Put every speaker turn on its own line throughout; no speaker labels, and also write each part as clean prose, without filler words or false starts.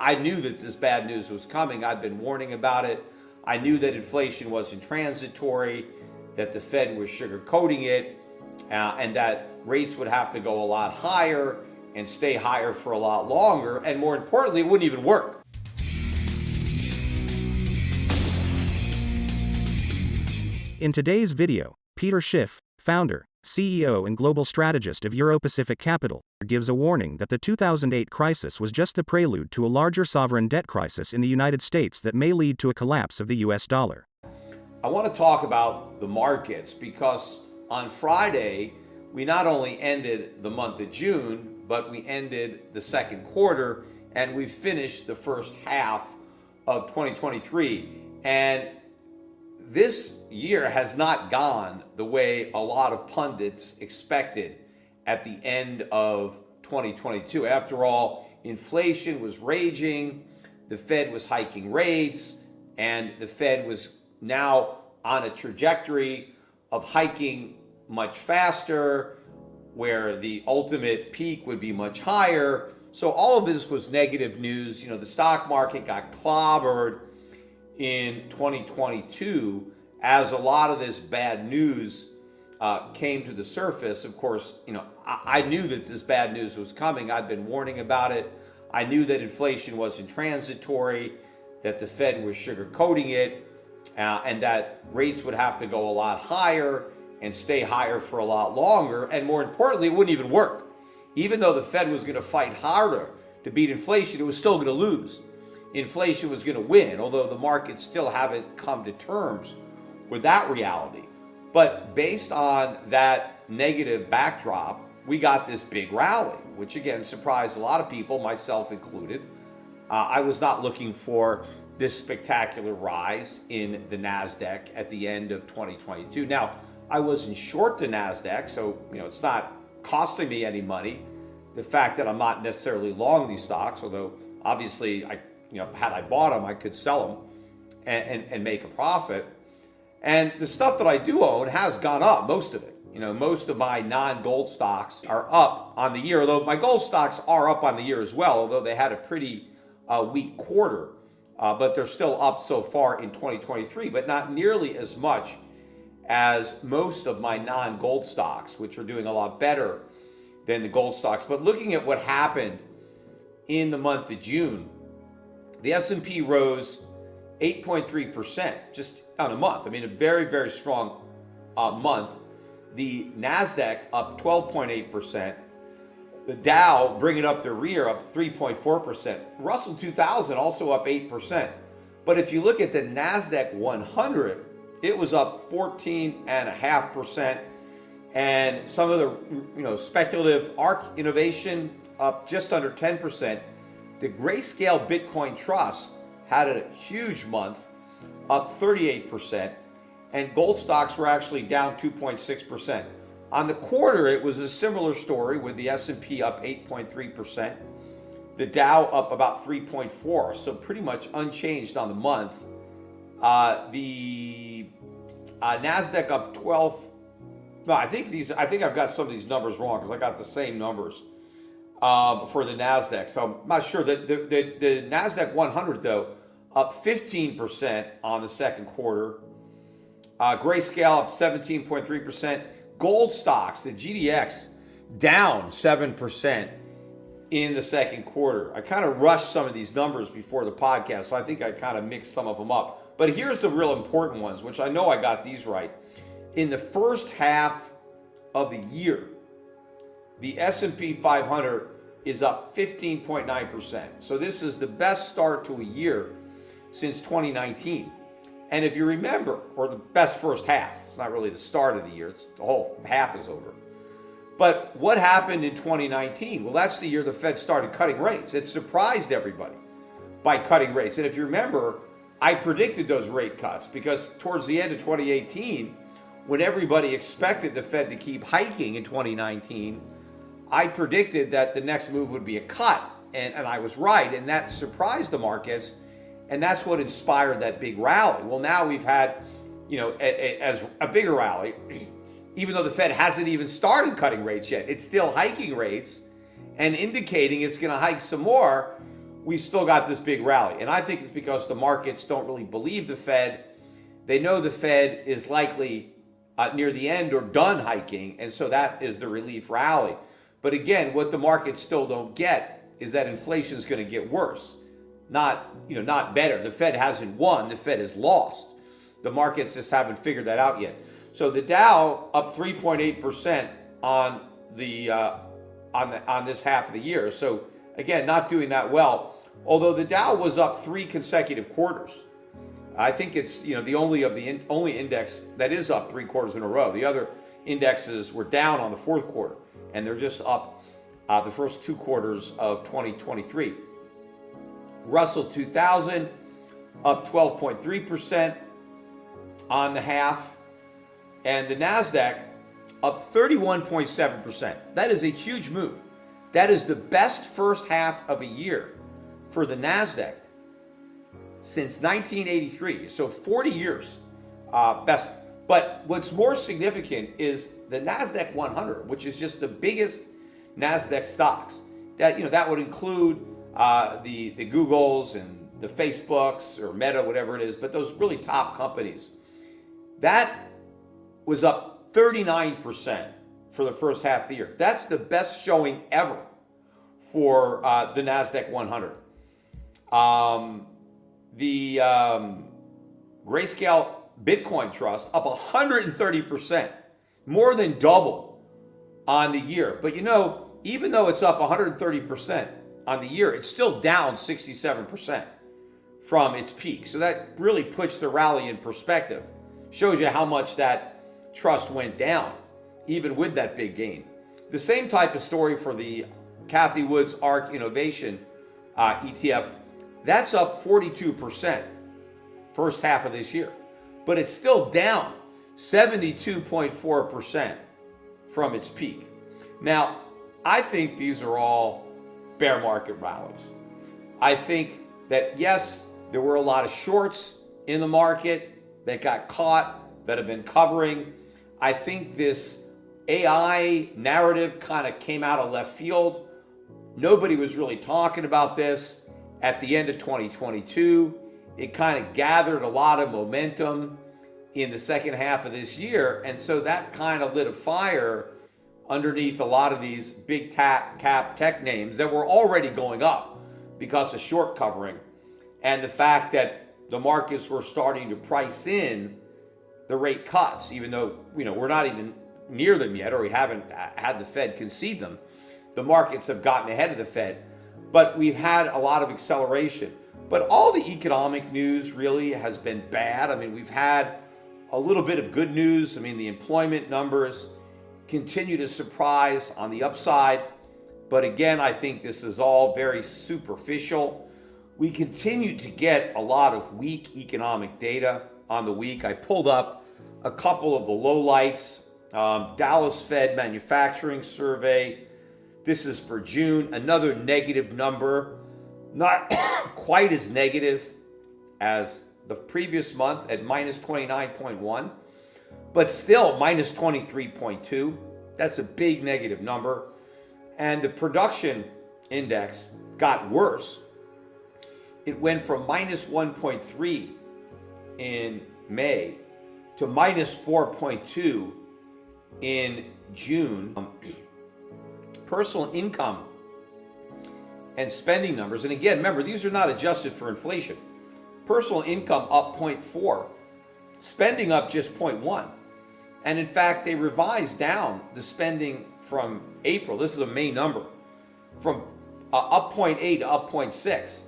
I knew that this bad news was coming. I've been warning about it. I knew that inflation wasn't transitory, that the Fed was sugarcoating it, and that rates would have to go a lot higher and stay higher for a lot longer. And more importantly, it wouldn't even work.
In today's video, Peter Schiff, founder, CEO and global strategist of Euro-Pacific Capital, gives a warning that the 2008 crisis was just the prelude to a larger sovereign debt crisis in the United States that may lead to a collapse of the US dollar.
I want to talk about the markets because on Friday, we not only ended the month of June, but we ended the second quarter and we finished the first half of 2023. And this year has not gone the way a lot of pundits expected at the end of 2022. After all, inflation was raging, the Fed was hiking rates, and the Fed was now on a trajectory of hiking much faster, where the ultimate peak would be much higher. So all of this was negative news. You know, the stock market got clobbered in 2022 as a lot of this bad news came to the surface. Of course, you know, I knew that this bad news was coming. I've been warning about it. I knew that inflation wasn't transitory, that the Fed was sugarcoating it, and that rates would have to go a lot higher and stay higher for a lot longer. And more importantly, it wouldn't even work. Even though the Fed was going to fight harder to beat inflation, it was still going to lose. Inflation was going to win, although the markets still haven't come to terms with that reality. But based on that negative backdrop, we got this big rally, which again surprised a lot of people, myself included. I was not looking for this spectacular rise in the NASDAQ at the end of 2022. Now, I wasn't short the NASDAQ, so it's not costing me any money. The fact that I'm not necessarily long these stocks, although obviously had I bought them, I could sell them and make a profit. And the stuff that I do own has gone up, most of it. Most of my non-gold stocks are up on the year, although my gold stocks are up on the year as well, although they had a pretty weak quarter. But they're still up so far in 2023, but not nearly as much as most of my non-gold stocks, which are doing a lot better than the gold stocks. But looking at what happened in the month of June, the S&P rose 8.3% just on a month. I mean, a very, very strong month. The NASDAQ up 12.8%. The Dow, bringing up the rear, up 3.4%. Russell 2000 also up 8%. But if you look at the NASDAQ 100, it was up 14.5%. And some of the speculative ARK innovation up just under 10%. The Grayscale Bitcoin Trust had a huge month, up 38%, and gold stocks were actually down 2.6%. On the quarter, it was a similar story with the S&P up 8.3%, the Dow up about 3.4%, so pretty much unchanged on the month. The NASDAQ up 12. No, I think I've got some of these numbers wrong because I got the same numbers for the NASDAQ. So I'm not sure. That the NASDAQ 100, though, up 15% on the second quarter. Grayscale up 17.3%. Gold stocks, the GDX, down 7% in the second quarter. I kind of rushed some of these numbers before the podcast, so I think I kind of mixed some of them up. But here's the real important ones, which I know I got these right. In the first half of the year, the S&P 500 is up 15.9%. So this is the best start to a year since 2019. And if you remember, or the best first half, it's not really the start of the year, it's the whole half is over. But what happened in 2019? Well, that's the year the Fed started cutting rates. It surprised everybody by cutting rates. And if you remember, I predicted those rate cuts because towards the end of 2018, when everybody expected the Fed to keep hiking in 2019, I predicted that the next move would be a cut. And I was right. And that surprised the markets. And that's what inspired that big rally. Well, now we've had, as a bigger rally, even though the Fed hasn't even started cutting rates yet. It's still hiking rates and indicating it's going to hike some more. we still got this big rally. And I think it's because the markets don't really believe the Fed. They know the Fed is likely near the end or done hiking, and so that is the relief rally. But again, what the markets still don't get is that inflation is going to get worse, not better. The Fed hasn't won; the Fed has lost. The markets just haven't figured that out yet. So the Dow up 3.8% on this half of the year. So again, not doing that well. Although the Dow was up 3 consecutive quarters. I think it's the only index that is up 3 quarters in a row. The other indexes were down on the fourth quarter, and they're just up the first 2 quarters of 2023. Russell 2000 up 12.3% on the half, and the Nasdaq up 31.7%. That is a huge move. That is the best first half of a year for the Nasdaq since 1983, so 40 years best. But what's more significant is the Nasdaq 100, which is just the biggest Nasdaq stocks. That would include the Googles and the Facebooks or Meta, whatever it is, but those really top companies. That was up 39% for the first half of the year. That's the best showing ever for the Nasdaq 100. The Grayscale Bitcoin Trust up 130%, more than double on the year. But even though it's up 130% on the year, it's still down 67% from its peak. So that really puts the rally in perspective. Shows you how much that trust went down, even with that big gain. The same type of story for the Cathie Wood's ARK Innovation ETF. That's up 42% first half of this year, but it's still down 72.4% from its peak. Now, I think these are all bear market rallies. I think that, yes, there were a lot of shorts in the market that got caught, that have been covering. I think this AI narrative kind of came out of left field. Nobody was really talking about this at the end of 2022. It kind of gathered a lot of momentum in the second half of this year. And so that kind of lit a fire underneath a lot of these big cap tech names that were already going up because of short covering. And the fact that the markets were starting to price in the rate cuts, even though we're not even near them yet, or we haven't had the Fed concede them. The markets have gotten ahead of the Fed, but we've had a lot of acceleration. But all the economic news really has been bad. I mean, we've had a little bit of good news. I mean, the employment numbers continue to surprise on the upside. But again, I think this is all very superficial. We continue to get a lot of weak economic data on the week. I pulled up a couple of the lowlights. Dallas Fed manufacturing survey. This is for June, another negative number. Not quite as negative as the previous month at minus 29.1, but still minus 23.2. That's a big negative number. And the production index got worse. It went from minus 1.3 in May to minus 4.2 in June. Personal income and spending numbers, and again, remember, these are not adjusted for inflation. Personal income up 0.4, spending up just 0.1. And in fact, they revised down the spending from April, this is a May number, from up 0.8 to up 0.6.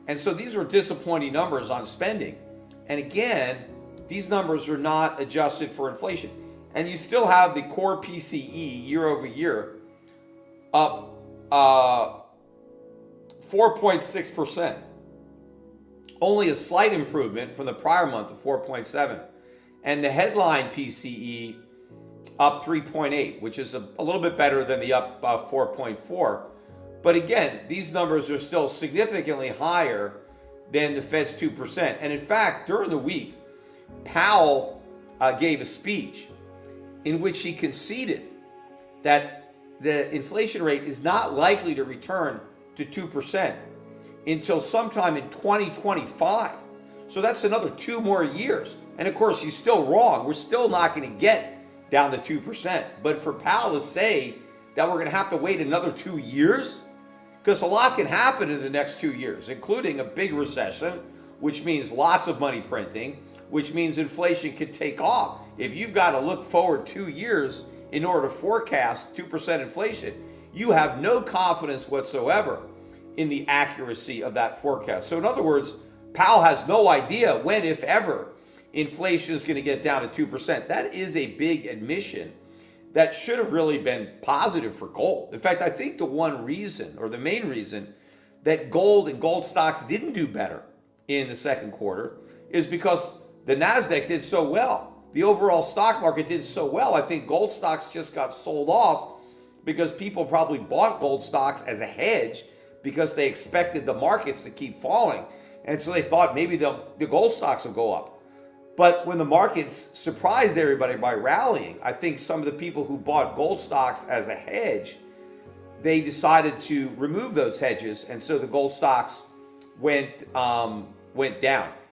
And so these were disappointing numbers on spending. And again, these numbers are not adjusted for inflation. And you still have the core PCE year over year up 4.6%. Only a slight improvement from the prior month of 4.7. And the headline PCE up 3.8, which is a little bit better than the up 4.4. But again, these numbers are still significantly higher than the Fed's 2%. And in fact, during the week, Powell gave a speech in which he conceded that the inflation rate is not likely to return to 2% until sometime in 2025. So that's another 2 more years. And of course, he's still wrong. We're still not going to get down to 2%. But for Powell to say that we're going to have to wait another 2 years, because a lot can happen in the next 2 years, including a big recession, which means lots of money printing, which means inflation could take off. If you've got to look forward 2 years in order to forecast 2% inflation, you have no confidence whatsoever in the accuracy of that forecast. So in other words, Powell has no idea when, if ever, inflation is going to get down to 2%. That is a big admission that should have really been positive for gold. In fact, I think the one reason, or the main reason, that gold and gold stocks didn't do better in the second quarter is because the NASDAQ did so well. The overall stock market did so well. I think gold stocks just got sold off because people probably bought gold stocks as a hedge because they expected the markets to keep falling. And so they thought maybe the gold stocks will go up. But when the markets surprised everybody by rallying, I think some of the people who bought gold stocks as a hedge, they decided to remove those hedges. And so the gold stocks went down.